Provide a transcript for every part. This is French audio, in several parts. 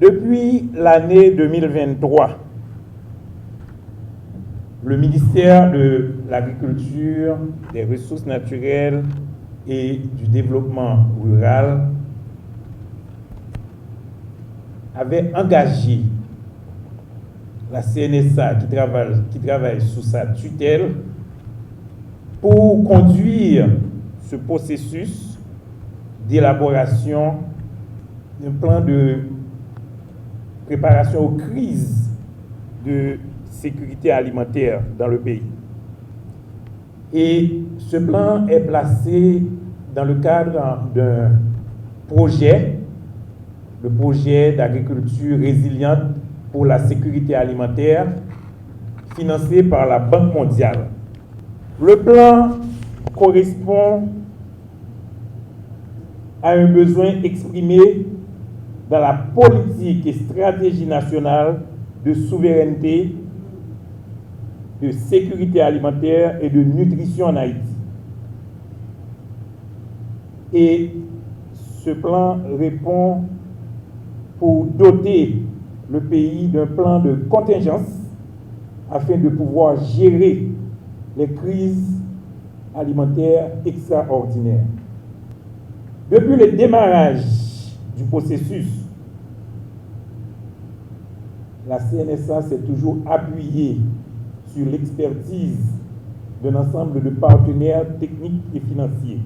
Depuis l'année 2023, le ministère de l'Agriculture, des Ressources naturelles et du Développement rural avait engagé la CNSA qui travaille sous sa tutelle pour conduire ce processus d'élaboration d'un plan de préparation aux crises de sécurité alimentaire dans le pays. Et ce plan est placé dans le cadre d'un projet, le projet d'agriculture résiliente pour la sécurité alimentaire, financé par la Banque mondiale. Le plan correspond à un besoin exprimé dans la politique et stratégie nationale de souveraineté, de sécurité alimentaire et de nutrition en Haïti. Et ce plan répond pour doter le pays d'un plan de contingence afin de pouvoir gérer les crises alimentaires extraordinaires. Depuis le démarrage du processus, la CNSA s'est toujours appuyée sur l'expertise d'un ensemble de partenaires techniques et financiers,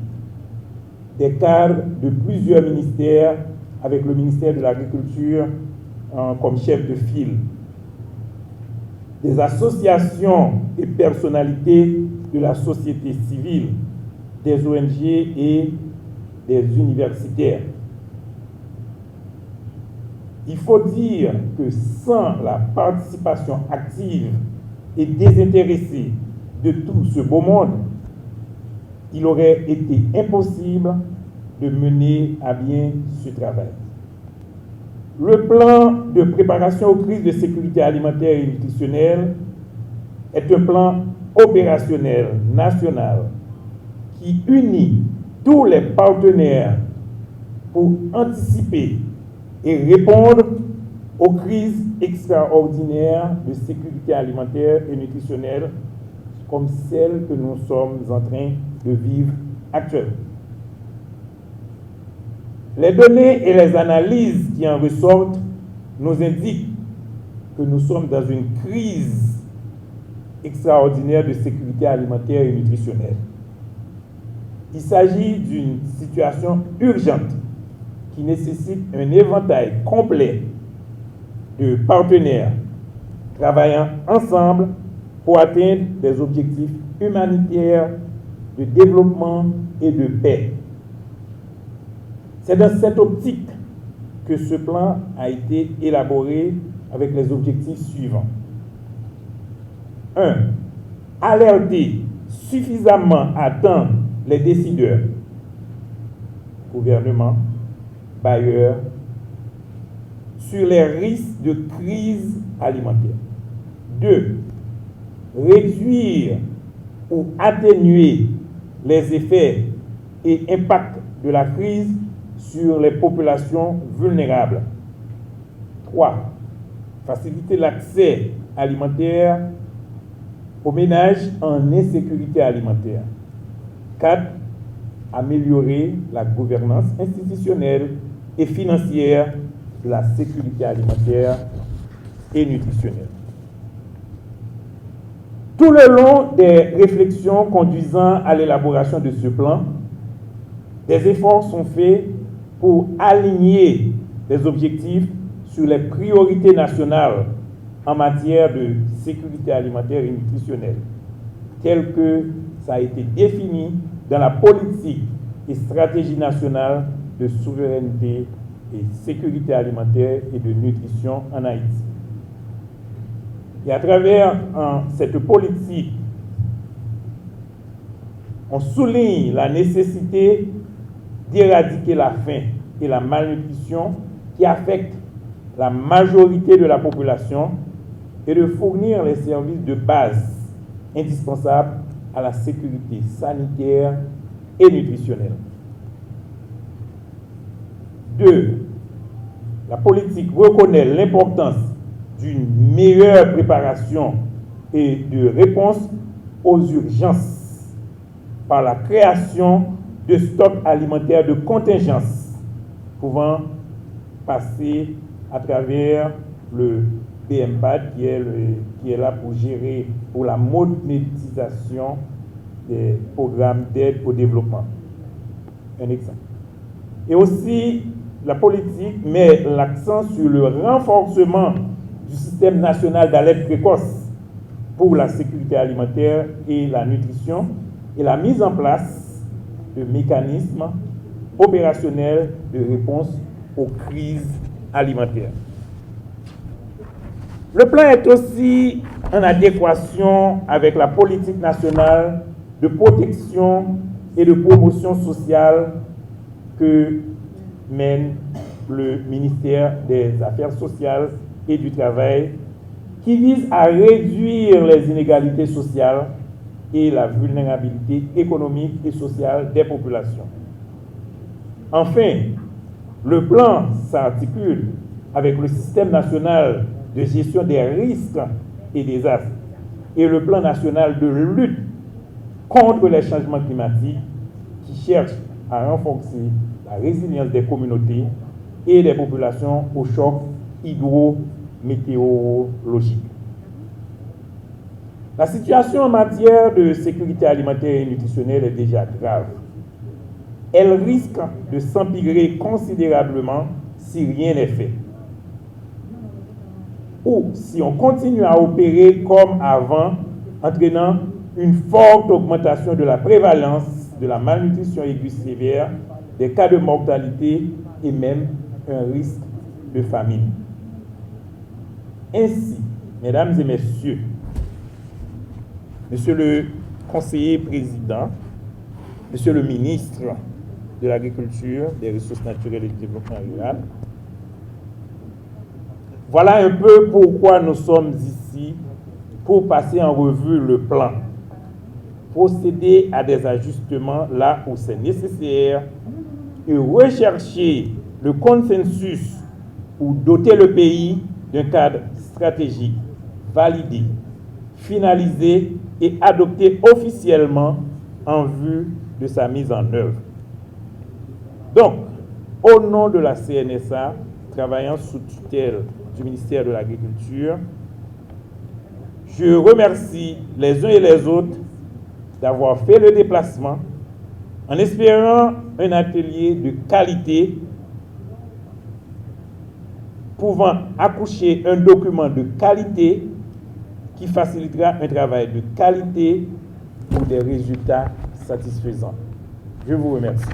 des cadres de plusieurs ministères, avec le ministère de l'Agriculture comme chef de file, des associations et personnalités de la société civile, des ONG et des universitaires. Il faut dire que sans la participation active et désintéressée de tout ce beau monde, il aurait été impossible de mener à bien ce travail. Le plan de préparation aux crises de sécurité alimentaire et nutritionnelle est un plan opérationnel national qui unit tous les partenaires pour anticiper et répondre aux crises extraordinaires de sécurité alimentaire et nutritionnelle comme celles que nous sommes en train de vivre actuellement. Les données et les analyses qui en ressortent nous indiquent que nous sommes dans une crise extraordinaire de sécurité alimentaire et nutritionnelle. Il s'agit d'une situation urgente qui nécessite un éventail complet de partenaires travaillant ensemble pour atteindre des objectifs humanitaires, de développement et de paix. C'est dans cette optique que ce plan a été élaboré avec les objectifs suivants. 1. Alerter suffisamment à temps les décideurs, gouvernement, bailleurs, sur les risques de crise alimentaire. 2. Réduire ou atténuer les effets et impacts de la crise sur les populations vulnérables. 3. Faciliter l'accès alimentaire aux ménages en insécurité alimentaire. 4. Améliorer la gouvernance institutionnelle et financière de la sécurité alimentaire et nutritionnelle. Tout le long des réflexions conduisant à l'élaboration de ce plan, des efforts sont faits pour aligner les objectifs sur les priorités nationales en matière de sécurité alimentaire et nutritionnelle, tel que ça a été défini dans la politique et stratégie nationale de souveraineté et sécurité alimentaire et de nutrition en Haïti. Et à travers cette politique, on souligne la nécessité d'éradiquer la faim et la malnutrition qui affectent la majorité de la population et de fournir les services de base indispensables à la sécurité sanitaire et nutritionnelle. 2. La politique reconnaît l'importance d'une meilleure préparation et de réponse aux urgences par la création de stocks alimentaires de contingence pouvant passer à travers le BMPAD qui est là pour gérer pour la monétisation des programmes d'aide au développement. Un exemple. Et aussi, la politique met l'accent sur le renforcement du système national d'alerte précoce pour la sécurité alimentaire et la nutrition et la mise en place de mécanismes opérationnels de réponse aux crises alimentaires. Le plan est aussi en adéquation avec la politique nationale de protection et de promotion sociale que mène le ministère des Affaires sociales et du Travail, qui vise à réduire les inégalités sociales et la vulnérabilité économique et sociale des populations. Enfin, le plan s'articule avec le système national de gestion des risques et des désastres et le plan national de lutte contre les changements climatiques qui cherche à renforcer la résilience des communautés et des populations aux chocs hydrométéorologiques. La situation en matière de sécurité alimentaire et nutritionnelle est déjà grave. Elle risque de s'empirer considérablement si rien n'est fait. Ou si on continue à opérer comme avant, entraînant une forte augmentation de la prévalence de la malnutrition aiguë sévère, des cas de mortalité et même un risque de famine. Ainsi, mesdames et messieurs, monsieur le conseiller président, monsieur le ministre de l'Agriculture, des Ressources naturelles et du développement rural, voilà un peu pourquoi nous sommes ici, pour passer en revue le plan, procéder à des ajustements là où c'est nécessaire et rechercher le consensus pour doter le pays d'un cadre stratégique validé, finalisé et adopté officiellement en vue de sa mise en œuvre. Donc, au nom de la CNSA, travaillant sous tutelle du ministère de l'Agriculture, je remercie les uns et les autres d'avoir fait le déplacement en espérant un atelier de qualité pouvant accoucher un document de qualité qui facilitera un travail de qualité pour des résultats satisfaisants. Je vous remercie.